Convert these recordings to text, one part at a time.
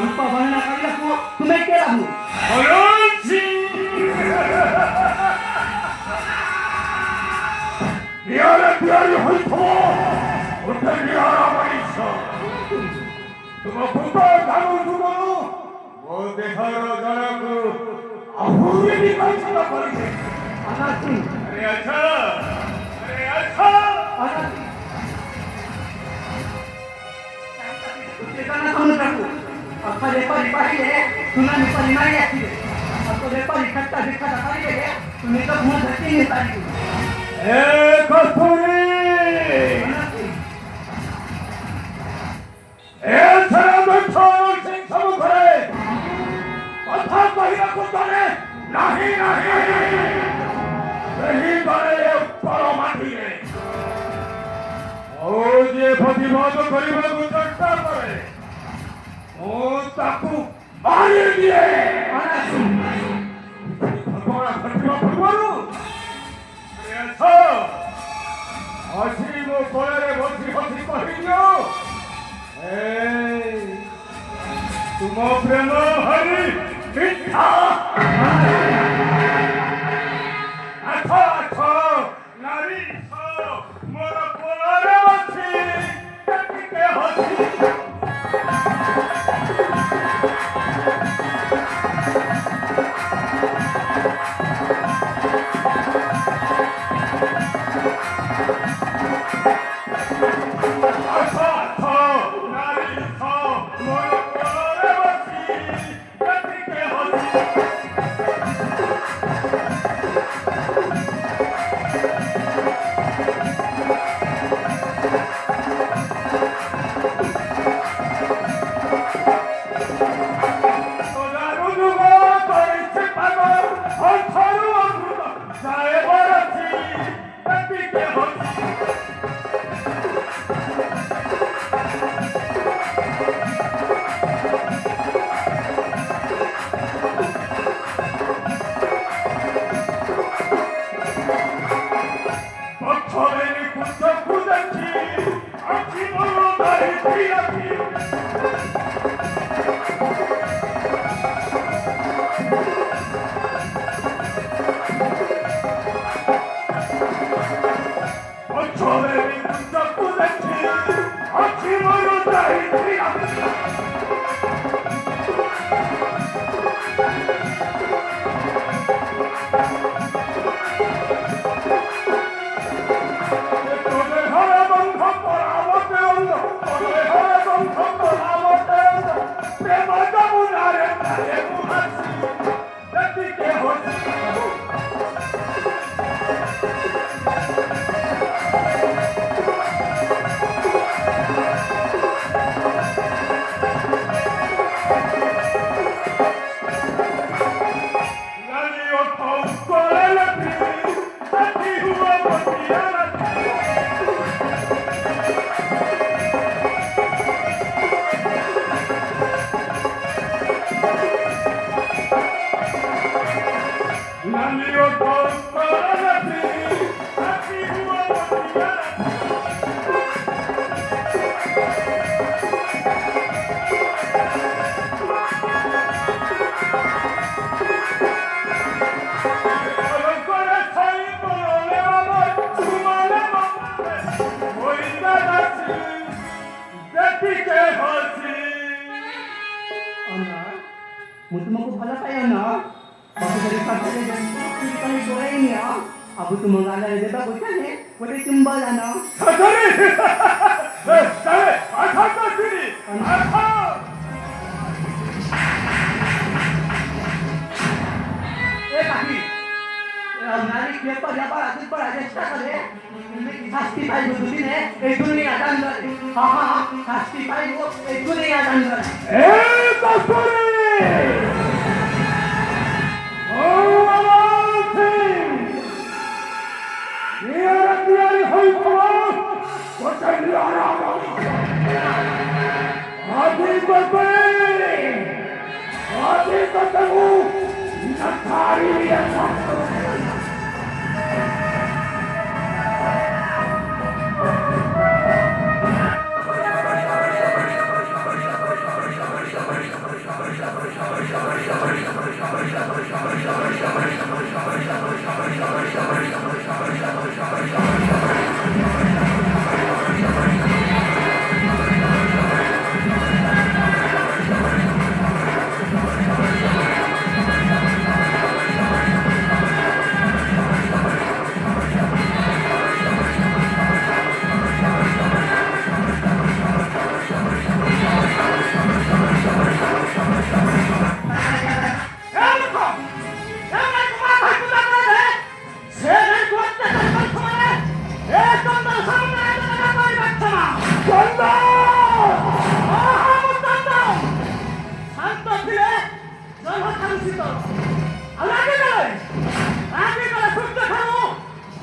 rupa banana kali aku tumekera mu. 미안해 미안해 헐토 못해 미안하고 있어 그거 보다 나는 죽어 못해 살아가라고 아후리니까 찾아버리지 아나스. 아리아차 아리아차 아나스. Karena kamu takut. Apa lepas dipari deh, cuma lupa lima ya sih. Apa lepas dikata kali deh, cuma itu mau hati ni tadi. 에코토리 에사람을 평생 사무하래 마타바히나 꽃다네 나히 내힘바에 빨아만디네 어디에 버티봐도 거리봐도 절단거래 못닦고 아니기에 아나스. 버티봐라 버티봐라 그래서 어찌 뭐 보라래 버티 거리냐 에이 तुम प्रेम हरि मिठा अच्छा नारी मोर कोलारे बसी के हसी Mutu pala kayo na. Bago dari pagkali dan hindi kami sore niya. Abo tumangala na ba ko kani? Wala tumbal ano? 사자리! 나의 아타까지니! 아타! Kaki. Narik dia pa aja sekali. Ini pasti paling betul ini. Itu ni ada anda. Pasti paling itu ni ada anda. Kasuri! Oh, Amalting! Niara Haikua! What's a Niara? Adi Babai! Adi Batamu! Natari Yasa! কলুষিত ଆଉ ଆଜିକାଲି ସୂର୍ଯ୍ୟ ଠାରୁ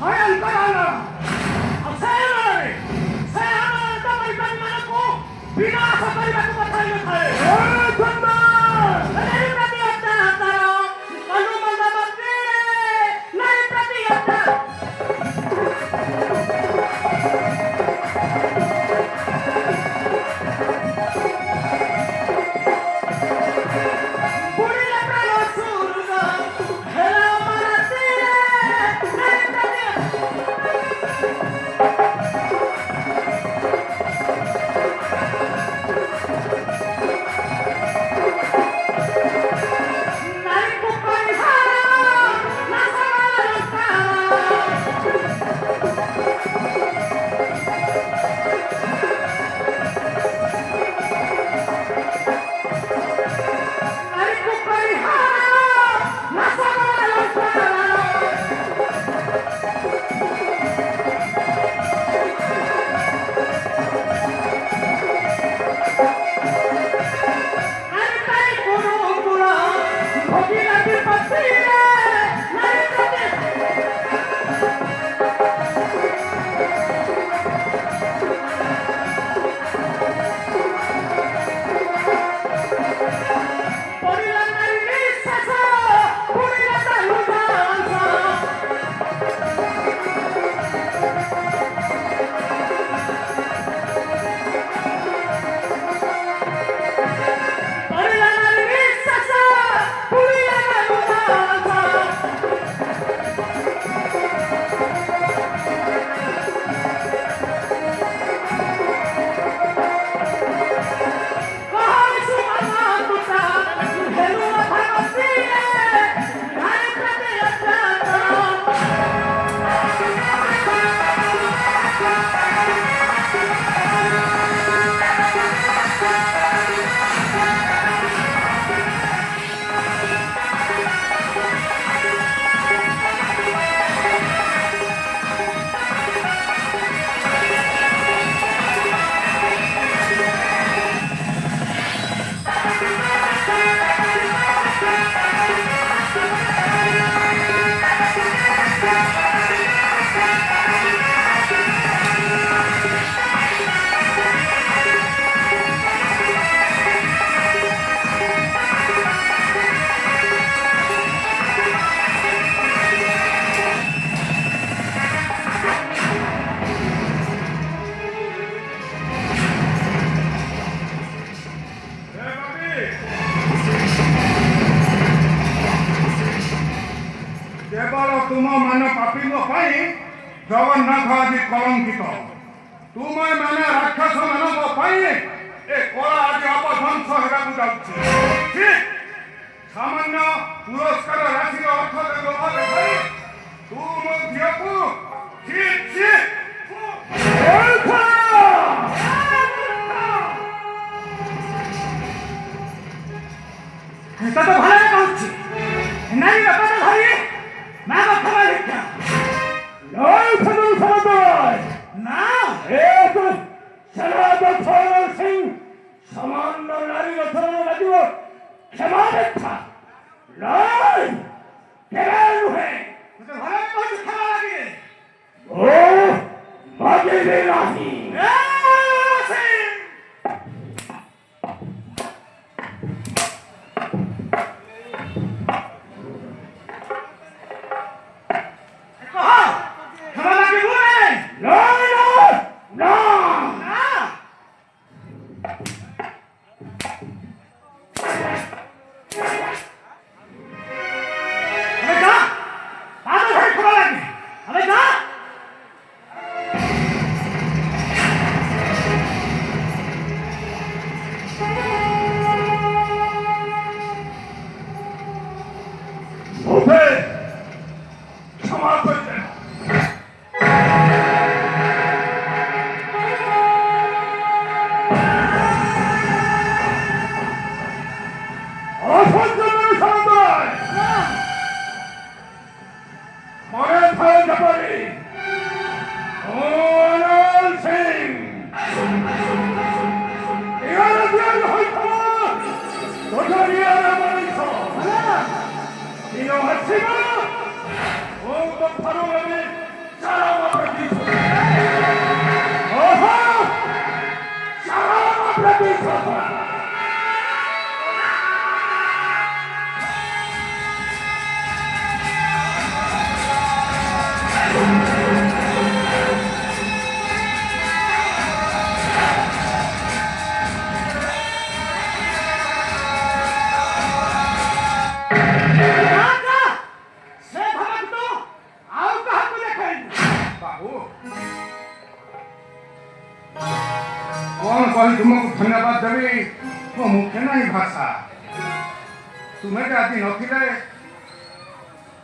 ଭୟଙ୍କର ଆଲୋକ ଆଉ ସେ ଆଲୋକରେ ସେ ଆଲୋକ ବୈଜ୍ଞାନିକମାନଙ୍କୁ ବିନାଶ କରିବାକୁ ପଠାଇ ନଥାଏ ନାରୀ ପ୍ରତି ଅତ୍ୟାଚାର ଅନୁମନ୍ଦ ମନ୍ଦିରେ ନାରୀ ପ୍ରତି ଅତ୍ୟାଚାର କେବଳ ତୁମମାନ ପାପୀଙ୍କ ପାଇଁ ଜଗନ୍ନାଥ ଆଜି କଳଙ୍କିତ ତୁମେମାନେ ରାକ୍ଷସମାନଙ୍କ ପାଇଁ ଏ କଳା ଆଜି ଅପଧ୍ୱଂସ ହେବାକୁ ଯାଉଛି ଠିକ୍ ସାମାନ୍ୟ ପୁରସ୍କାର ରାଶିର ଅର୍ଥ ଲୋଭ ଦେଖାଇ ତୁ ମୋ ଝିଅକୁ এটা তো ভালো কাজ নারী ব্যাপারটা ধরি না কথা লিখা লয় ফেলুন সমাদয় না এ তো সনাতন সিং সামান্য নারী রথন লাগিব ক্ষমা দেখা লয় কেন নুহে তো ভালো কাজ খাওয়া লাগে ও মাগিবে নাহি ক্ষমা করবেন फरोगे सलाम प्रतिशोध ओहो सलाम प्रतिशोध राजा से भगत तो आओ कहाँ को देखें बाबू कौन कही तुमको धन्यवाद देवी ମୋ ମୁଖେ ନାହିଁ ଭାଷା ତୁମେ ଯେ ଆଜି ନଥିଲେ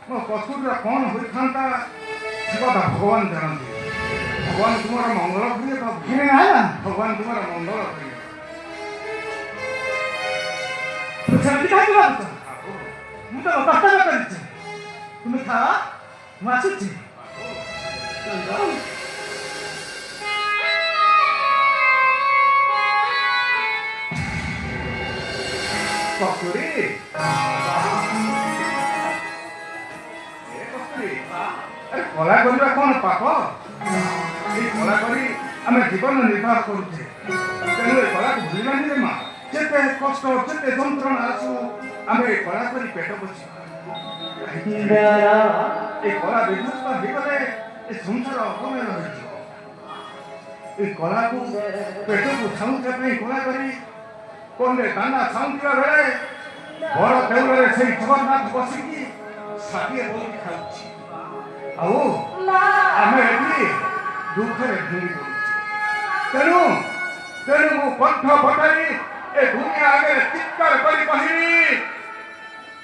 ମୋ କଷ୍ଟୁର କ'ଣ ହୋଇଥାନ୍ତା ସେ କଥା ଭଗବାନ ଜାଣନ୍ତି ଭଗବାନ ତୁମର ମଙ୍ଗଳ କରିବେ ବାବୁ किने आया ଭଗବାନ ତୁମର ମଙ୍ଗଳ କରିବେ तो सेमती काहे की बात ମୁଁ ତ କର୍ତ୍ତବ୍ୟ କରିଛି ତୁମେ ଖାଅ ମୁଁ ଆସୁଛି କସ୍ତୁରୀ ଏ କସ୍ତୁରୀ ଆରେ କଳା କରିବା କ'ଣ ପାପ এই କଳା କରି ଆମେ ଜୀବନ ନିର୍ବାହ କରୁଛେ ତେଣୁ ଏ କଳାକୁ ଭୁଲିବାନି ରେ ମା ଯେତେ କଷ୍ଟ ଯେତେ ଯନ୍ତ୍ରଣା ଆସୁ ଆମେ ଏ କଳା କରି ପେଟ ପୋଷିବା ଏ କଳା ବିଧ୍ୱସ୍ତ ହେଇଗଲେ ଏ ସଂସାର ଅପମୟ ହୋଇଯିବ ଏ କଳାକୁ ପେଟକୁ ଛାଉଁଥିବା ପାଇଁ କଳା କରି କୋଣରେ ଦାନା ଛାଉଁଥିବା ବେଳେ ବଡ଼ ଦେଉଳରେ ସେଇ ଜଗନ୍ନାଥ ବସିକି ଷାଠିଏ ବୋଲିକି ଖାଉଛି ଆଉ ଆମେ ଏଠି ଦୁଃଖରେ ଭୂମି ପଡ଼ୁଛେ ତେଣୁ ମୁଁ କଣ୍ଠ ଫଟାଇ ଏ ଦୁନିଆ ଆଗରେ ଚିତ୍କାର କରି କହିବି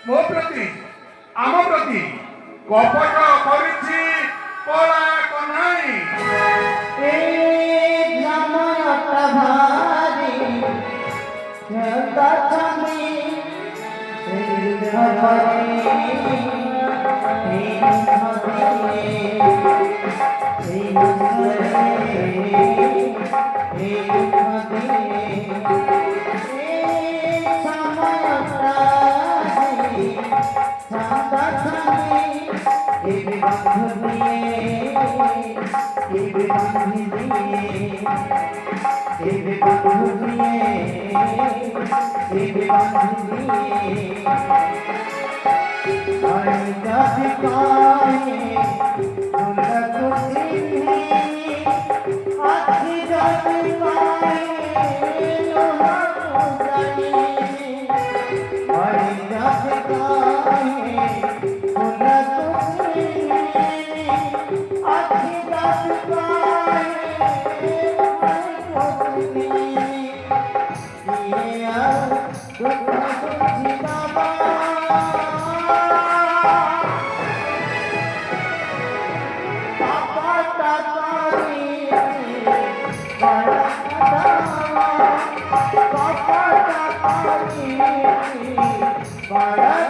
ମୋ ପ୍ରତି ଆମ ପ୍ରତି କପଟ କରିଛି କଳା କହ୍ନାଇ Para